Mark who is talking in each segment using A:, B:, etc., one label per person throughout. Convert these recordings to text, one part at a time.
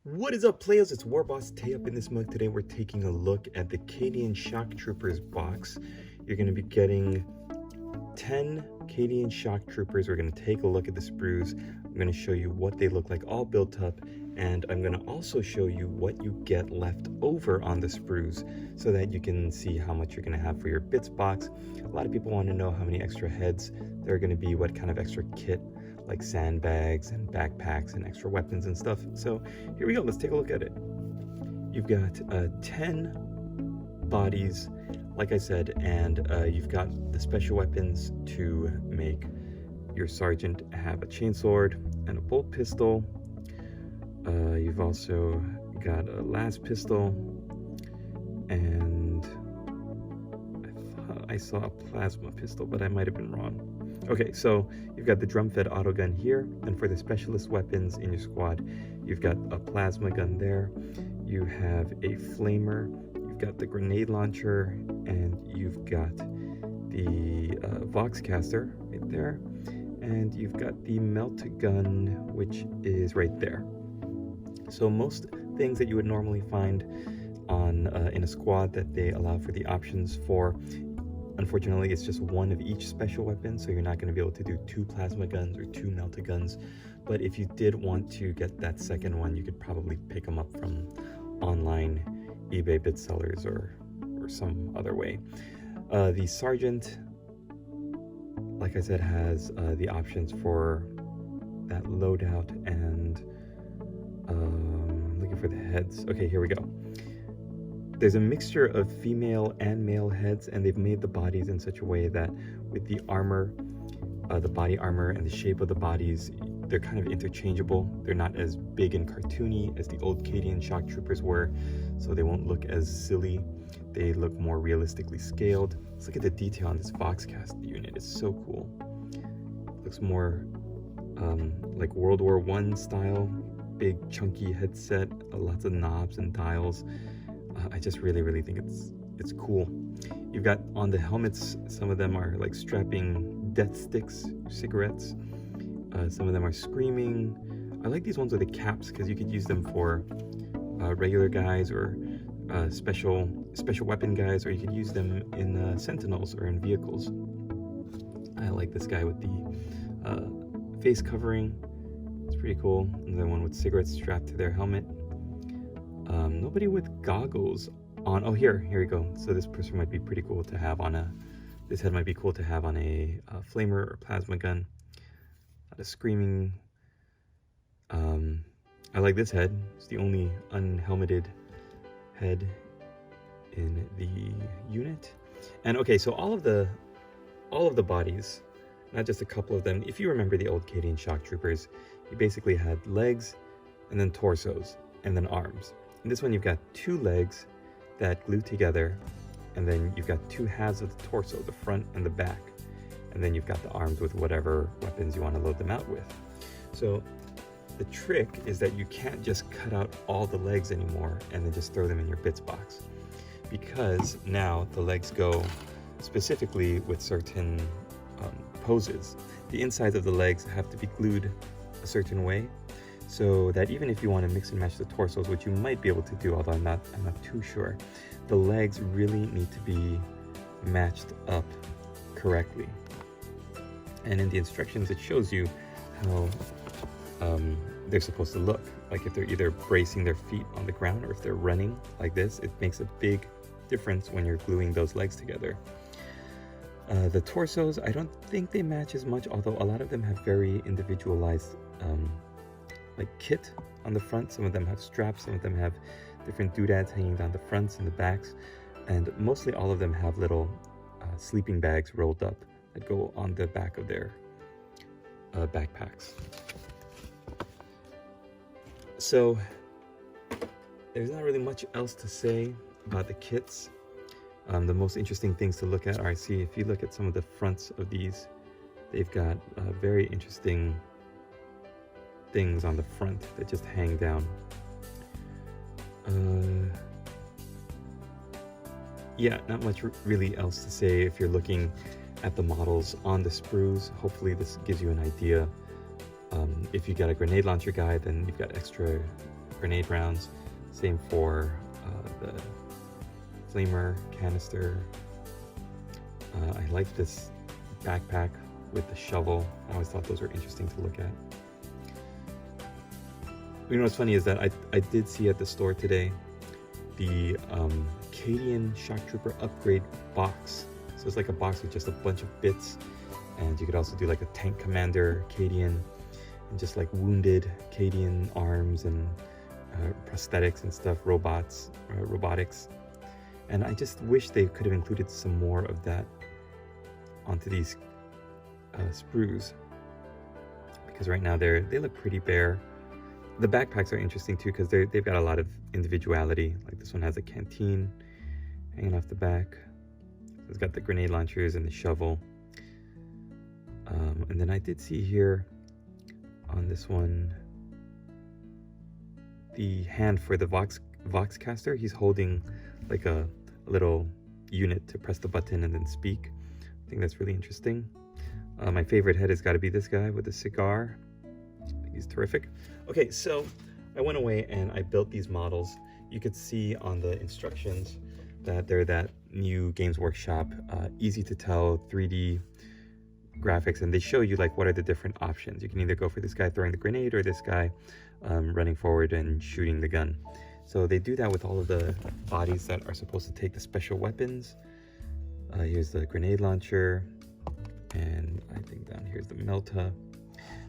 A: What is up, players? It's WarbossTae up in this mug. Today we're taking a look at the Cadian Shock Troopers box. You're going to be getting 10 Cadian Shock Troopers. We're going to take a look at the sprues. I'm going to show you what they look like all built up, and I'm going to also show you what you get left over on the sprues so that you can see how much you're going to have for your bits box. A lot of people want to know how many extra heads there are going to be, what kind of extra kit, like sandbags and backpacks and extra weapons and stuff. So here we go, let's take a look at it. You've got 10 bodies, like I said, and you've got the special weapons to make your sergeant have a chainsword and a bolt pistol. You've also got a las pistol, and I thought I saw a plasma pistol, but I might have been wrong. Okay, so you've got the drum-fed autogun here, and for the specialist weapons in your squad, you've got a plasma gun there, you have a flamer, you've got the grenade launcher, and you've got the Voxcaster right there, and you've got the melt gun, which is right there. So most things that you would normally find on in a squad that they allow for the options for, unfortunately, it's just one of each special weapon, so you're not going to be able to do 2 plasma guns or 2 melta guns. But if you did want to get that second one, you could probably pick them up from online eBay bit sellers or some other way. The sergeant, like I said, has the options for that loadout, and looking for the heads. Okay, here we go. There's a mixture of female and male heads, and they've made the bodies in such a way that with the armor, the body armor and the shape of the bodies, they're kind of interchangeable. They're not as big and cartoony as the old Cadian Shock Troopers were, so they won't look as silly. They look more realistically scaled. Let's look at the detail on this Voxcast unit. It's so cool. It looks more like World War I style, big chunky headset, lots of knobs and dials. I just really think it's cool. You've got on the helmets, some of them are like strapping death sticks, cigarettes. Some of them are screaming. I like these ones with the caps because you could use them for regular guys or special weapon guys, or you could use them in sentinels or in vehicles. I like this guy with the face covering. It's pretty cool. Another one with cigarettes strapped to their helmet. Nobody with goggles on. Oh, here we go. So this person might be pretty cool to have on this head might be cool to have on a flamer or plasma gun. Not a screaming. I like this head. It's the only unhelmeted head in the unit. And okay, so all of the bodies, not just a couple of them. If you remember the old Cadian Shock Troopers, you basically had legs and then torsos and then arms. In this one, you've got 2 legs that glue together, and then you've got 2 halves of the torso, the front and the back, and then you've got the arms with whatever weapons you want to load them out with. So the trick is that you can't just cut out all the legs anymore and then just throw them in your bits box, because now the legs go specifically with certain poses. The insides of the legs have to be glued a certain way, so that even if you want to mix and match the torsos, which you might be able to do, although I'm not too sure, the legs really need to be matched up correctly. And in the instructions, it shows you how they're supposed to look. Like if they're either bracing their feet on the ground or if they're running like this, it makes a big difference when you're gluing those legs together. The torsos, I don't think they match as much, although a lot of them have very individualized like kit on the front. Some of them have straps, some of them have different doodads hanging down the fronts and the backs, and mostly all of them have little sleeping bags rolled up that go on the back of their backpacks. So there's not really much else to say about the kits. The most interesting things to look at are, see, if you look at some of the fronts of these, they've got very interesting things on the front that just hang down. Yeah, not much really else to say. If you're looking at the models on the sprues, hopefully this gives you an idea. If you got a grenade launcher guy, then you've got extra grenade rounds. Same for the flamer canister. I like this backpack with the shovel. I always thought those were interesting to look at. You know what's funny is that I did see at the store today the Cadian Shock Trooper upgrade box. So it's like a box with just a bunch of bits, and you could also do like a tank commander Cadian, and just like wounded Cadian arms and prosthetics and stuff, robotics. And I just wish they could have included some more of that onto these sprues, because right now they look pretty bare. The backpacks are interesting too, because they've got a lot of individuality. Like this one has a canteen hanging off the back. It's got the grenade launchers and the shovel. And then I did see here on this one the hand for the Vox caster. He's holding like a little unit to press the button and then speak. I think that's really interesting. My favorite head has got to be this guy with the cigar. He's terrific. Okay, so I went away and I built these models. You could see on the instructions that they're that new Games Workshop, easy to tell 3D graphics, and they show you like what are the different options. You can either go for this guy throwing the grenade or this guy running forward and shooting the gun. So they do that with all of the bodies that are supposed to take the special weapons. Here's the grenade launcher, and I think down here's the Melta.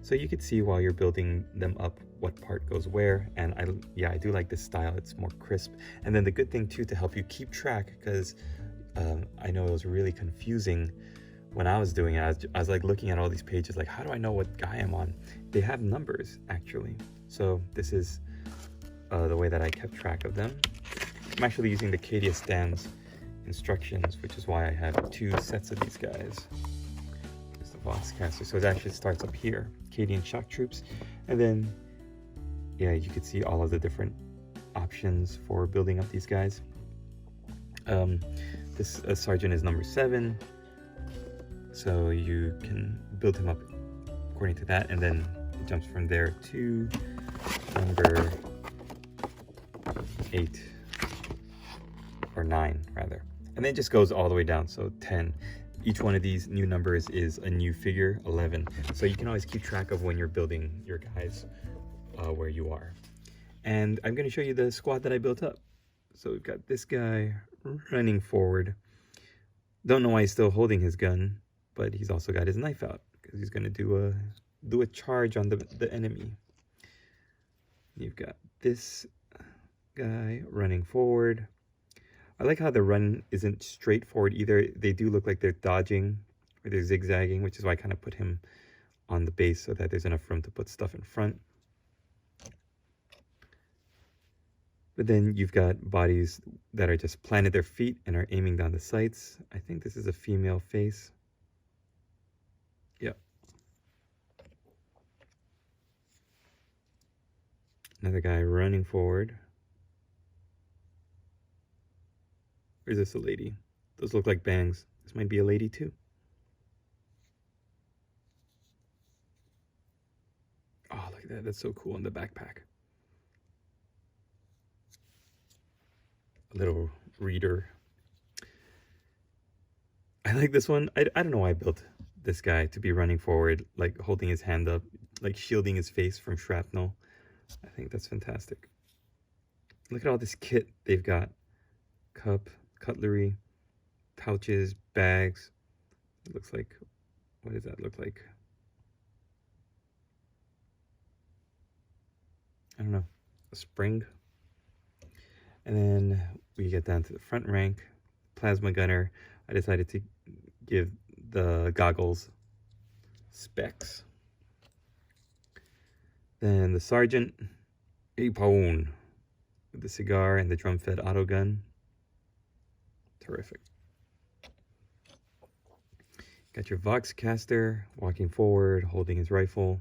A: So you could see while you're building them up what part goes where. And I do like this style. It's more crisp. And then the good thing too, to help you keep track, because I know it was really confusing when I was doing it. I was like looking at all these pages, like, how do I know what guy I'm on? They have numbers actually. So this is the way that I kept track of them. I'm actually using the Cadia stands instructions, which is why I have two sets of these guys. There's the Vox caster. So it actually starts up here, Cadian shock troops, and then yeah, you could see all of the different options for building up these guys. This sergeant is number 7, so you can build him up according to that, and then it jumps from there to number 8 or 9 rather, and then it just goes all the way down. So 10. Each one of these new numbers is a new figure. 11. So you can always keep track of when you're building your guys where you are. And I'm going to show you the squad that I built up. So we've got this guy running forward. Don't know why he's still holding his gun, but he's also got his knife out because he's going to do a charge on the enemy. You've got this guy running forward. I like how the run isn't straightforward either. They do look like they're dodging or they're zigzagging, which is why I kind of put him on the base so that there's enough room to put stuff in front. But then you've got bodies that are just planted their feet and are aiming down the sights. I think this is a female face. Yep. Another guy running forward. Or is this a lady? Those look like bangs. This might be a lady too. Oh, look at that. That's so cool in the backpack. A little reader. I like this one. I don't know why I built this guy to be running forward, like holding his hand up, like shielding his face from shrapnel. I think that's fantastic. Look at all this kit they've got. Cup, cutlery, pouches, bags. It looks like, what does that look like? I don't know, a spring. And then we get down to the front rank, plasma gunner. I decided to give the goggles specs. Then the sergeant, a pound, with the cigar and the drum-fed auto gun. Terrific. Got your Vox caster walking forward, holding his rifle.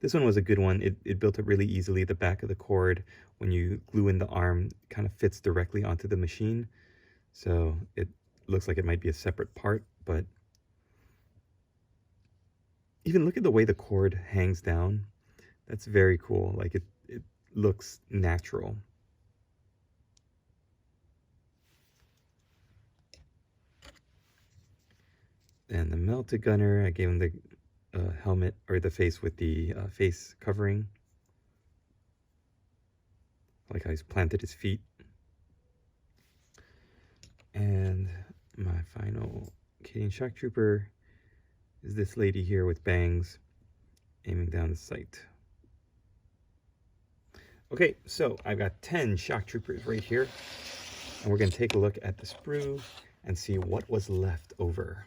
A: This one was a good one. It built up really easily. The back of the cord, when you glue in the arm, kind of fits directly onto the machine. So it looks like it might be a separate part, but even look at the way the cord hangs down. That's very cool. Like it looks natural. And the melted gunner, I gave him the helmet, or the face with the face covering. Like how he's planted his feet. And my final Cadian shock trooper is this lady here with bangs aiming down the sight. Okay, so I've got 10 shock troopers right here, and we're going to take a look at the sprue and see what was left over.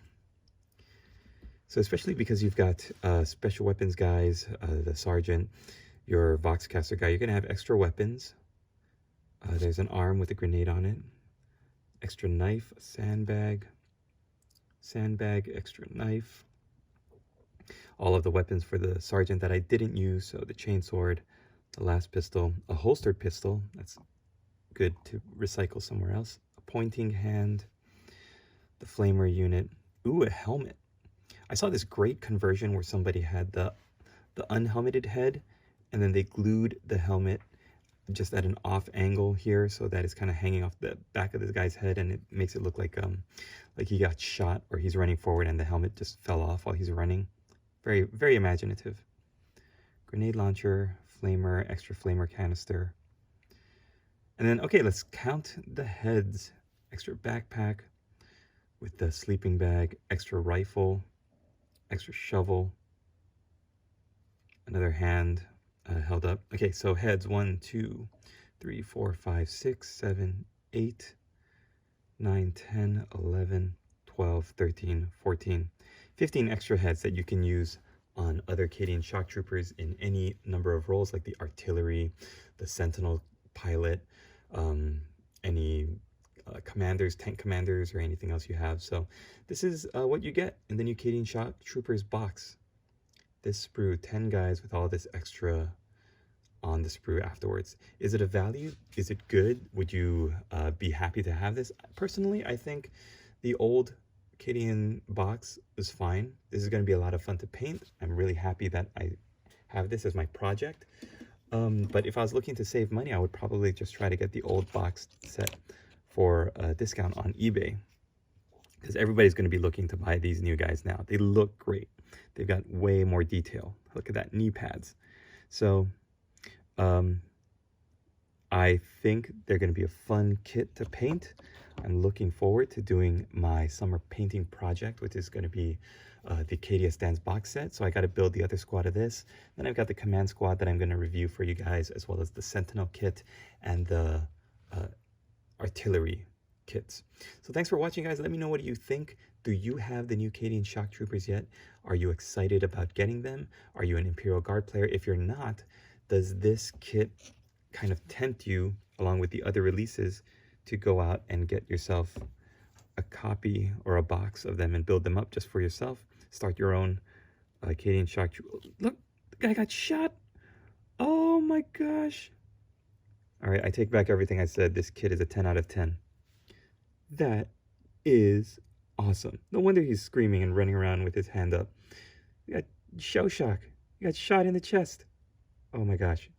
A: So especially because you've got special weapons guys, the sergeant, your Voxcaster guy, you're going to have extra weapons. There's an arm with a grenade on it, extra knife, a sandbag, extra knife. All of the weapons for the sergeant that I didn't use, so the chainsword, the last pistol, a holstered pistol, that's good to recycle somewhere else, a pointing hand, the flamer unit, ooh, a helmet. I saw this great conversion where somebody had the unhelmeted head, and then they glued the helmet just at an off angle here, so that it's kind of hanging off the back of this guy's head, and it makes it look like he got shot, or he's running forward and the helmet just fell off while he's running. Very, very imaginative. Grenade launcher, flamer, extra flamer canister. And then, okay, let's count the heads. Extra backpack with the sleeping bag, extra rifle, extra shovel, another hand held up. Okay, so heads 1, 2, 3, 4, 5, 6, 7, 8, 9, 10, 11, 12, 13, 14, 15 extra heads that you can use on other Cadian shock troopers in any number of roles, like the artillery, the sentinel pilot, any commanders, tank commanders, or anything else you have. So this is what you get in the new Cadian shock troopers box. This sprue, 10 guys with all this extra on the sprue afterwards. Is it a value? Is it good? Would you be happy to have this? Personally, I think the old Cadian box is fine. This is going to be a lot of fun to paint. I'm really happy that I have this as my project. But if I was looking to save money, I would probably just try to get the old box set for a discount on eBay, because everybody's going to be looking to buy these new guys now. They look great. They've got way more detail. Look at that, knee pads. So I think they're going to be a fun kit to paint. I'm looking forward to doing my summer painting project, which is going to be the Cadia Stands box set. So I got to build the other squad of this. Then I've got the command squad that I'm going to review for you guys, as well as the Sentinel kit and the artillery kits. So thanks for watching, guys. Let me know, what do you think? Do you have the new Cadian shock troopers yet? Are you excited about getting them? Are you an Imperial Guard player? If you're not, does this kit kind of tempt you, along with the other releases, to go out and get yourself a copy or a box of them and build them up just for yourself? Start your own Cadian shock trooper. Look, the guy got shot. Oh my gosh. All right, I take back everything I said. This kid is a 10 out of 10. That is awesome. No wonder he's screaming and running around with his hand up. He got shell shock. He got shot in the chest. Oh my gosh.